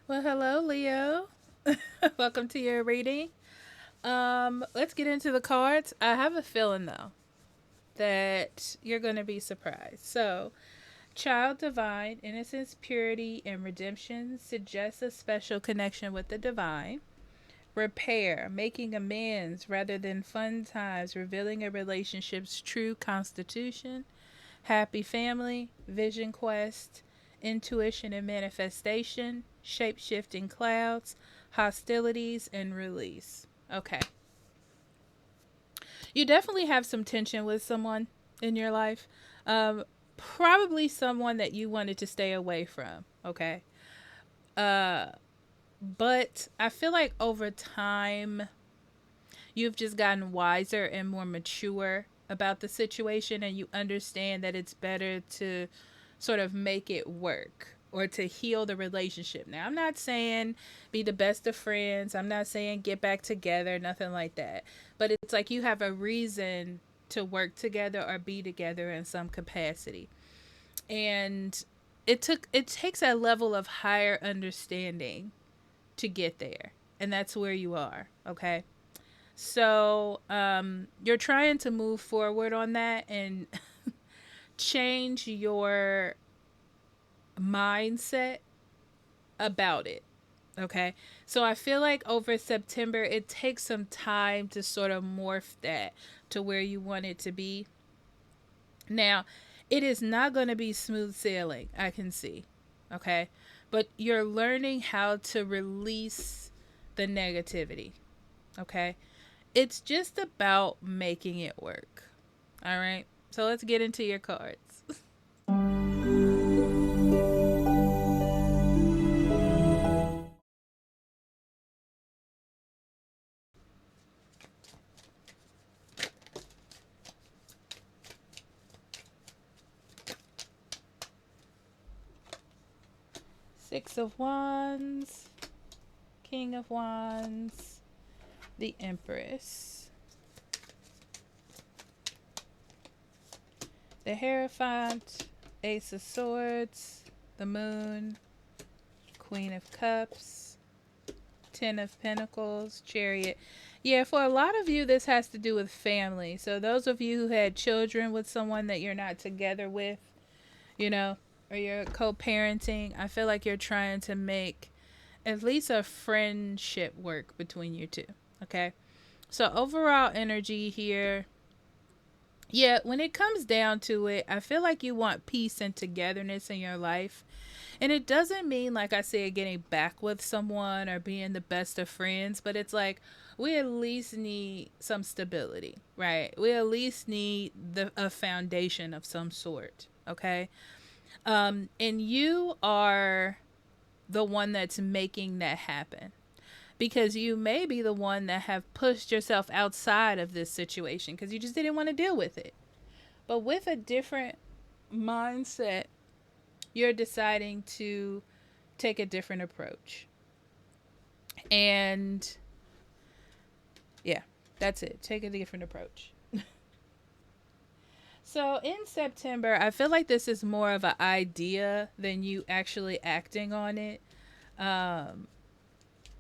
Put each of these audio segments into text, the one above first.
Well, hello, Leo. Welcome to your reading. Let's get into the cards. I have a feeling though that you're going to be surprised. So, Child Divine, Innocence, Purity, and Redemption suggests a special connection with the divine. Repair, making amends rather than fun times, revealing a relationship's true constitution. Happy Family, Vision Quest, Intuition and Manifestation, Shape Shifting Clouds, Hostilities, and Release. Okay. You definitely have some tension with someone in your life. Probably someone that you wanted to stay away from. Okay. Uh, but I feel like over time, you've just gotten wiser and more mature about the situation, and you understand that it's better to sort of make it work or to heal the relationship. Now, I'm not saying be the best of friends, I'm not saying get back together, nothing like that. But it's like you have a reason to work together or be together in some capacity. And it takes a level of higher understanding to get there. And that's where you are, okay? So, you're trying to move forward on that and change your mindset about it. Okay. So I feel like over September, it takes some time to sort of morph that to where you want it to be. Now, it is not going to be smooth sailing, I can see. Okay. But you're learning how to release the negativity. Okay. It's just about making it work. All right. So let's get into your cards. Six of Wands, King of Wands, the Empress, the Hierophant, Ace of Swords, the Moon, Queen of Cups, Ten of Pentacles, Chariot. Yeah, for a lot of you, this has to do with family. So those of you who had children with someone that you're not together with, you know, or you're co-parenting, I feel like you're trying to make at least a friendship work between you two. Okay. So overall energy here, yeah, when it comes down to it, I feel like you want peace and togetherness in your life. And it doesn't mean, like I said, getting back with someone or being the best of friends, but it's like we at least need some stability, right? We at least need a foundation of some sort, okay? And you are the one that's making that happen because you may be the one that have pushed yourself outside of this situation because you just didn't want to deal with it. But with a different mindset, you're deciding to take a different approach. And yeah, that's it. Take a different approach. So in September, I feel like this is more of an idea than you actually acting on it. Um,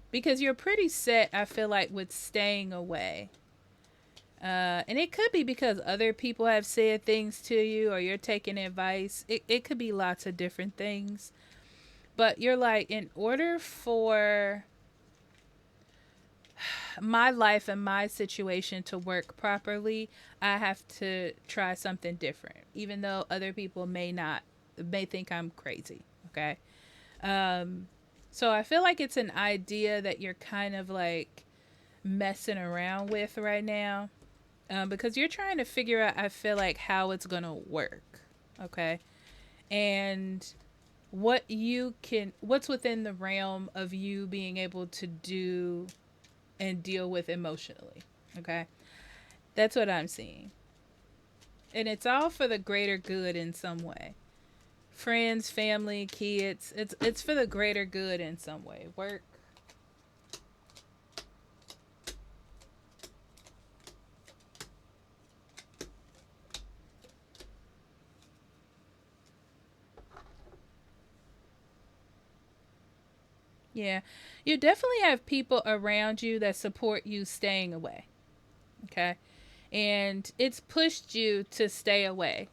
because you're pretty set, I feel like, with staying away. And it could be because other people have said things to you or you're taking advice. It could be lots of different things. But you're like, in order for my life and my situation to work properly, I have to try something different, even though other people may think I'm crazy. Okay. Um, so I feel like it's an idea that you're kind of like messing around with right now, because you're trying to figure out, I feel like, how it's going to work. Okay. And what's within the realm of you being able to do and deal with emotionally. Okay. That's what I'm seeing. And it's all for the greater good in some way. Friends, family, kids, it's for the greater good in some way. Work. Yeah. You definitely have people around you that support you staying away. Okay. And it's pushed you to stay away.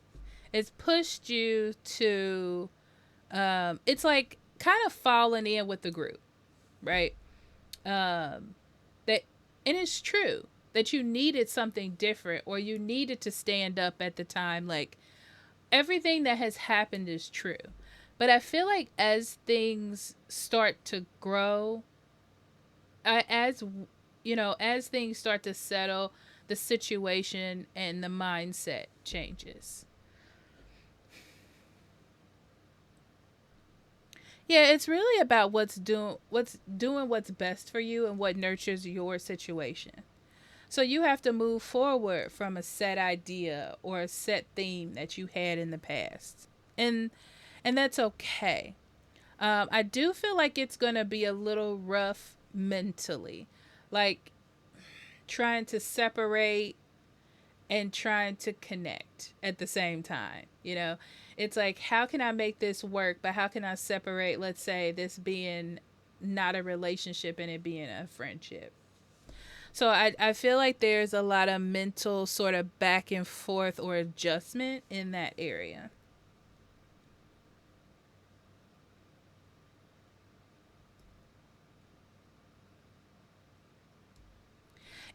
It's pushed you to, it's like kind of falling in with the group, right? That, and it's true that you needed something different or you needed to stand up at the time. Like, everything that has happened is true. But I feel like as things start to grow, as as things start to settle, the situation and the mindset changes. Yeah, it's really about what's doing what's best for you and what nurtures your situation. So you have to move forward from a set idea or a set theme that you had in the past. And and that's okay. I do feel like it's going to be a little rough mentally. Like trying to separate and trying to connect at the same time. It's like, how can I make this work, but how can I separate, let's say, this being not a relationship and it being a friendship? So I feel like there's a lot of mental sort of back and forth or adjustment in that area.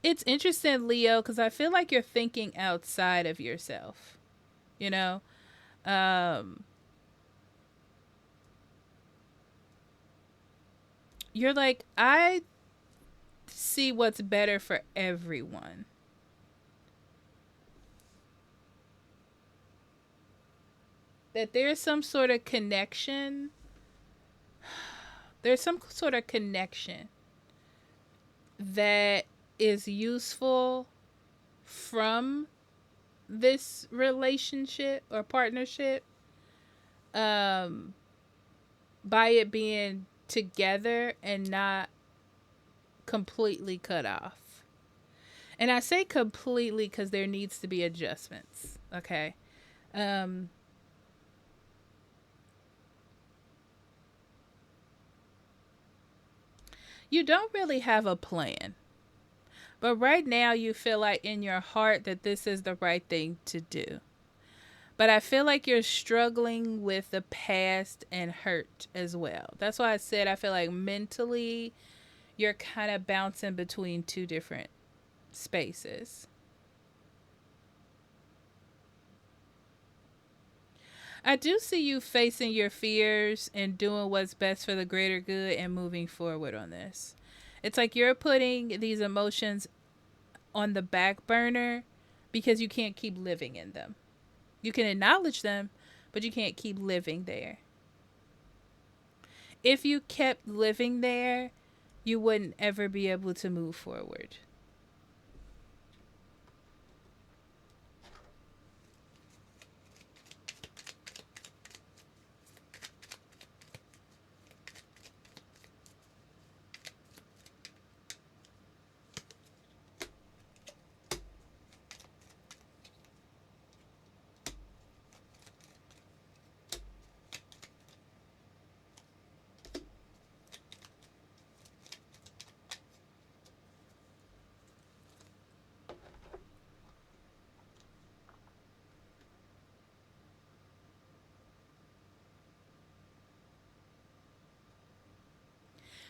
It's interesting, Leo, because I feel like you're thinking outside of yourself. You know, um, you're like, I see what's better for everyone. That there's some sort of connection. There's some sort of connection that is useful from this relationship or partnership, um, by it being together and not completely cut off. And I say completely because there needs to be adjustments. Okay. Um, you don't really have a plan, but right now you feel like in your heart that this is the right thing to do. But I feel like you're struggling with the past and hurt as well. That's why I said I feel like mentally you're kind of bouncing between two different spaces. I do see you facing your fears and doing what's best for the greater good and moving forward on this. It's like you're putting these emotions on the back burner because you can't keep living in them. You can acknowledge them, but you can't keep living there. If you kept living there, you wouldn't ever be able to move forward.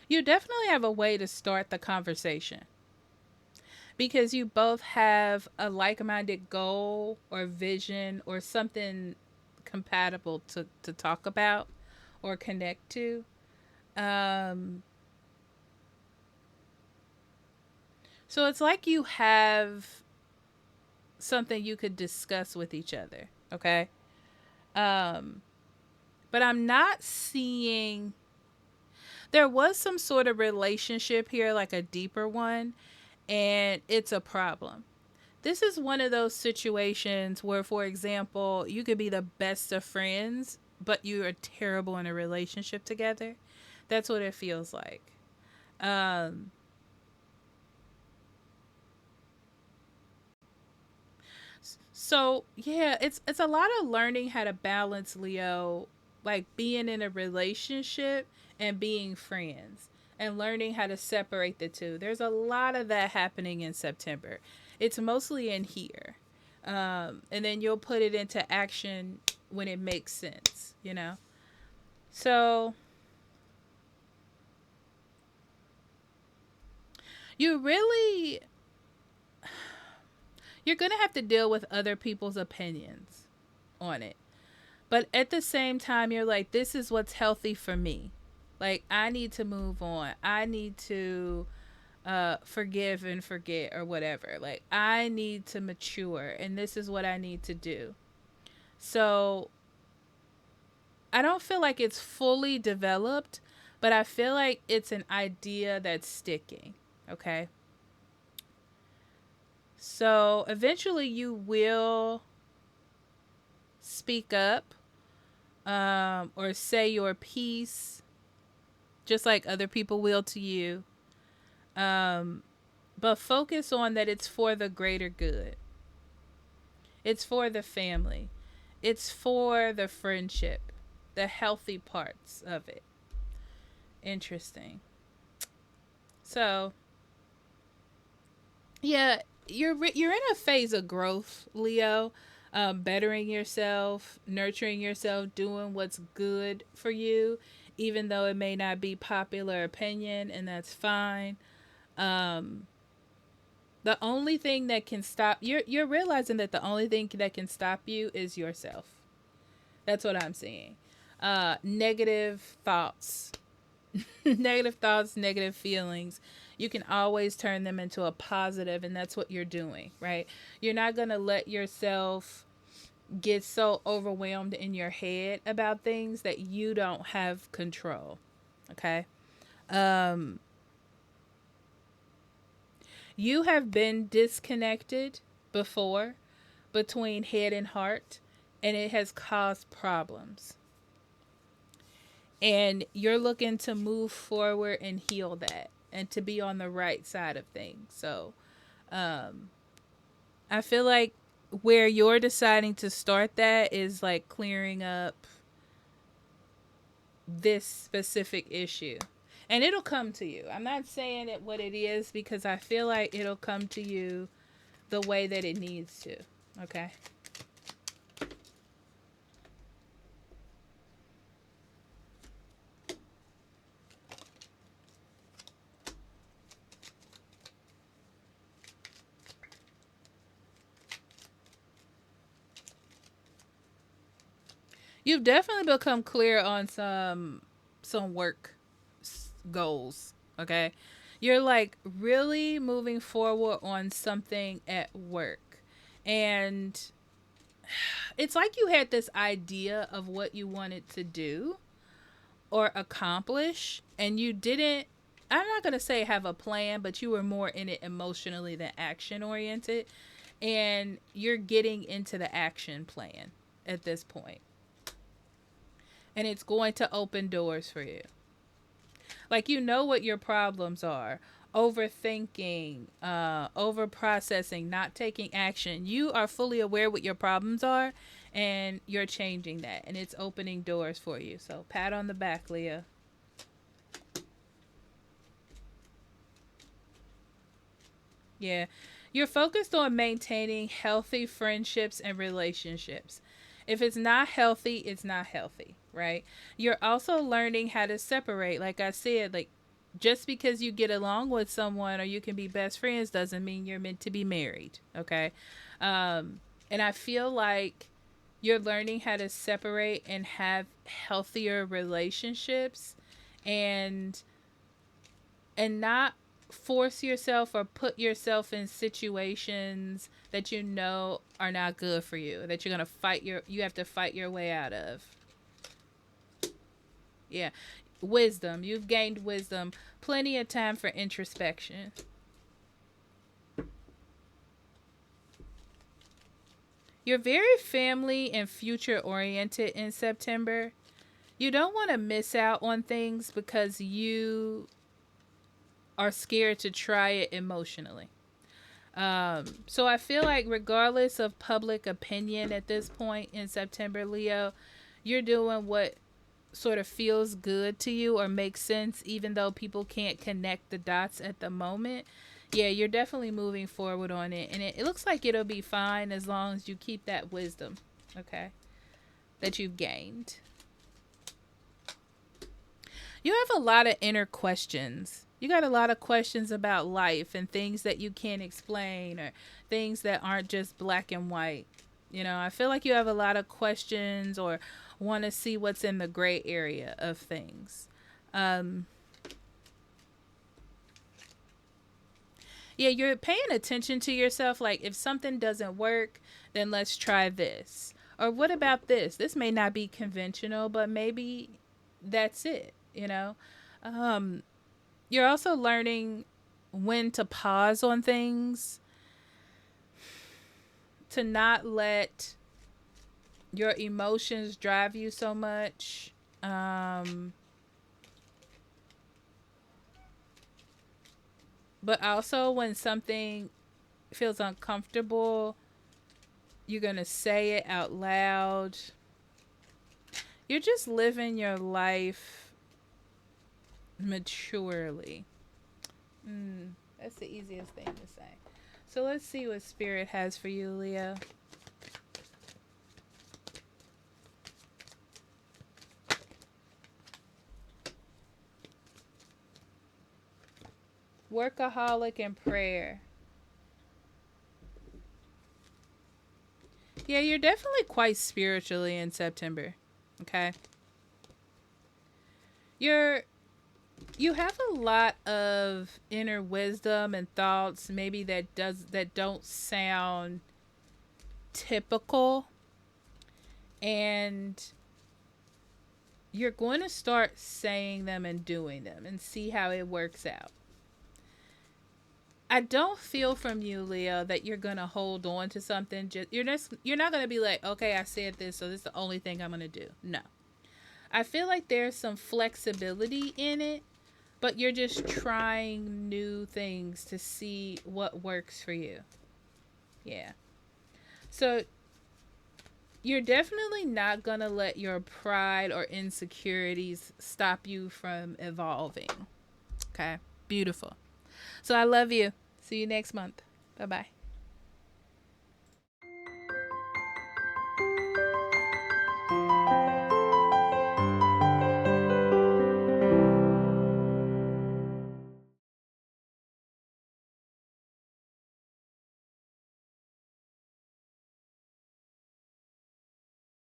You definitely have a way to start the conversation because you both have a like minded goal or vision or something compatible to talk about or connect to. Um, so it's like you have something you could discuss with each other. Okay. Um, but I'm not seeing, there was some sort of relationship here, like a deeper one, and it's a problem. This is one of those situations where, for example, you could be the best of friends, but you are terrible in a relationship together. That's what it feels like. Um, so yeah, it's a lot of learning how to balance, Leo, like being in a relationship and being friends and learning how to separate the two. There's a lot of that happening in September. It's mostly in here. And then you'll put it into action when it makes sense, you know? So you really, you're going to have to deal with other people's opinions on it. But at the same time, you're like, this is what's healthy for me. Like, I need to move on. I need to forgive and forget or whatever. Like, I need to mature, and this is what I need to do. So, I don't feel like it's fully developed, but I feel like it's an idea that's sticking. Okay. So, eventually, you will speak up or say your piece just like other people will to you. But focus on that it's for the greater good. It's for the family. It's for the friendship, the healthy parts of it. Interesting. So, yeah, you're in a phase of growth, Leo. Bettering yourself, nurturing yourself, doing what's good for you, even though it may not be popular opinion, and that's fine. Um, the only thing that can stop you're realizing that the only thing that can stop you is yourself. That's what I'm seeing. Negative thoughts, negative thoughts, negative feelings. You can always turn them into a positive, and that's what you're doing, right? You're not gonna let yourself get so overwhelmed in your head about things that you don't have control. Okay. Um, you have been disconnected before between head and heart, and it has caused problems. And you're looking to move forward and heal that and to be on the right side of things. So, um, I feel like where you're deciding to start that is like clearing up this specific issue. And it'll come to you. I'm not saying it what it is because I feel like it'll come to you the way that it needs to. Okay? You've definitely become clear on some work goals, okay? You're like really moving forward on something at work. And it's like you had this idea of what you wanted to do or accomplish, and you didn't, I'm not going to say have a plan, but you were more in it emotionally than action oriented, and you're getting into the action plan at this point, and it's going to open doors for you. Like, you know what your problems are: overthinking, over processing, not taking action. You are fully aware what your problems are, and you're changing that, and it's opening doors for you. So pat on the back, Leah. Yeah. You're focused on maintaining healthy friendships and relationships. If it's not healthy, it's not healthy, right? You're also learning how to separate. Like I said, like, just because you get along with someone or you can be best friends doesn't mean you're meant to be married, okay? And I feel like you're learning how to separate and have healthier relationships, and not force yourself or put yourself in situations that you know are not good for you, that you're going to you have to fight your way out of. Yeah. Wisdom. You've gained wisdom. Plenty of time for introspection. You're very family and future oriented in September. You don't want to miss out on things because you are scared to try it emotionally. So I feel like regardless of public opinion at this point in September, Leo, you're doing what sort of feels good to you or makes sense, even though people can't connect the dots at the moment, yeah, you're definitely moving forward on it. And it looks like it'll be fine as long as you keep that wisdom, okay, that you've gained. You have a lot of inner questions. You got a lot of questions about life and things that you can't explain or things that aren't just black and white. You know, I feel like you have a lot of questions or want to see what's in the gray area of things. Um, yeah, you're paying attention to yourself. Like, if something doesn't work, then let's try this. Or what about this? This may not be conventional, but maybe that's it, you know? Um, you're also learning when to pause on things, to not let your emotions drive you so much. Um, but also, when something feels uncomfortable, you're going to say it out loud. You're just living your life maturely. That's the easiest thing to say. So let's see what Spirit has for you, Leo. Workaholic and prayer. Yeah, you're definitely quite spiritually in September. Okay. You're you have a lot of inner wisdom and thoughts maybe that don't sound typical, and you're going to start saying them and doing them and see how it works out. I don't feel from you, Leo, that you're gonna hold on to something. You're not gonna be like, okay, I said this, so this is the only thing I'm gonna do. No, I feel like there's some flexibility in it, but you're just trying new things to see what works for you. Yeah. So you're definitely not gonna let your pride or insecurities stop you from evolving. Okay. Beautiful. So I love you. See you next month. Bye bye.